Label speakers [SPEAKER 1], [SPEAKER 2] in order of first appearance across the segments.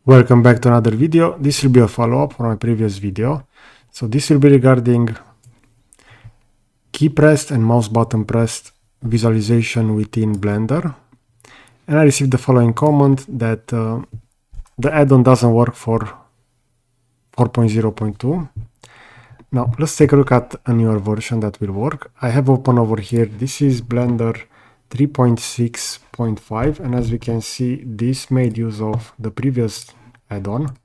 [SPEAKER 1] Welcome back to another video. This will be a follow-up from my previous video. So this will be regarding key pressed and mouse button pressed visualization within Blender. And I received the following comment that the add-on doesn't work for 4.0.2. Now let's take a look at a newer version that will work. I have open over here, this is Blender 3.6.5, and as we can see, this made use of the previous add-on,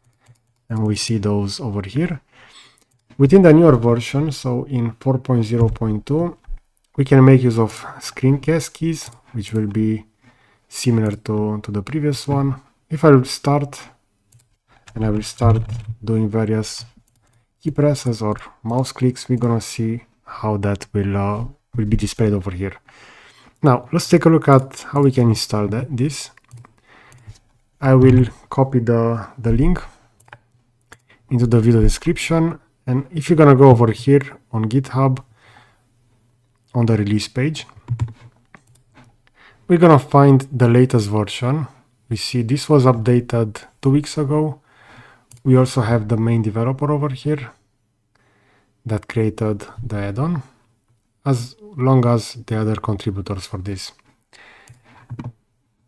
[SPEAKER 1] and we see those over here. Within the newer version, so in 4.0.2, we can make use of Screencast Keys, which will be similar to the previous one. If I will start, and I will start doing various key presses or mouse clicks, we're gonna see how that will be displayed over here. Now, let's take a look at how we can install this. I will copy the link into the video description, and if you're gonna go over here on GitHub, on the release page, we're gonna find the latest version. We see this was updated 2 weeks ago. We also have the main developer over here that created the add-on, as long as the other contributors for this.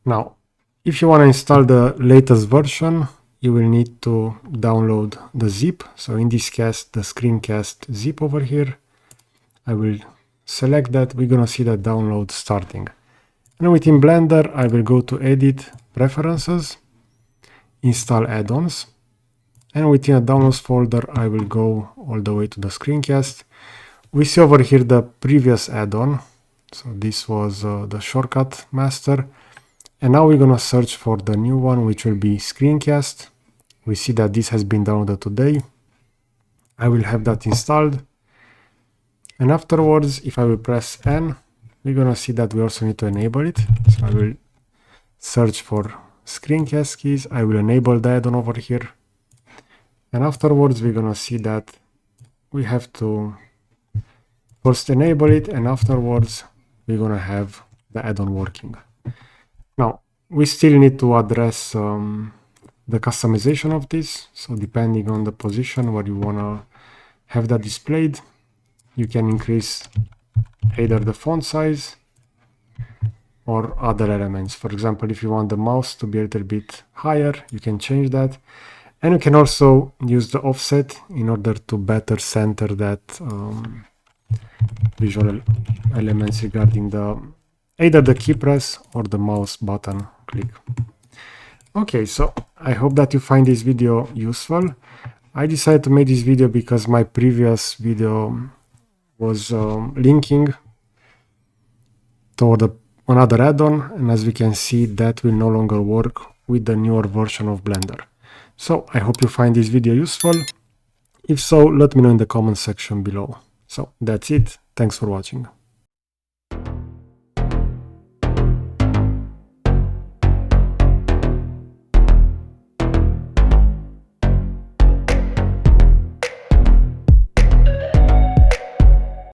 [SPEAKER 1] Now, if you want to install the latest version, you will need to download the zip. So in this case, the Screencast zip over here. I will select that. We're going to see the download starting. And within Blender, I will go to Edit, Preferences, Install Add-ons. And within the Downloads folder, I will go all the way to the Screencast. We see over here the previous add-on. So this was the shortcut master. And now we're gonna search for the new one, which will be Screencast. We see that this has been downloaded today. I will have that installed. And afterwards, if I will press N, we're gonna see that we also need to enable it. So I will search for Screencast Keys. I will enable the add-on over here. And afterwards, we're gonna see that we have to first enable it, and afterwards we're gonna have the add-on working. Now, we still need to address the customization of this. So depending on the position where you wanna have that displayed, you can increase either the font size or other elements. For example, if you want the mouse to be a little bit higher, you can change that. And you can also use the offset in order to better center that visual elements regarding either the key press or the mouse button click. Okay, so I hope that you find this video useful. I decided to make this video because my previous video was linking toward another add-on, and as we can see, that will no longer work with the newer version of Blender. So I hope you find this video useful. If so, let me know in the comment section below. So that's it. Thanks for watching.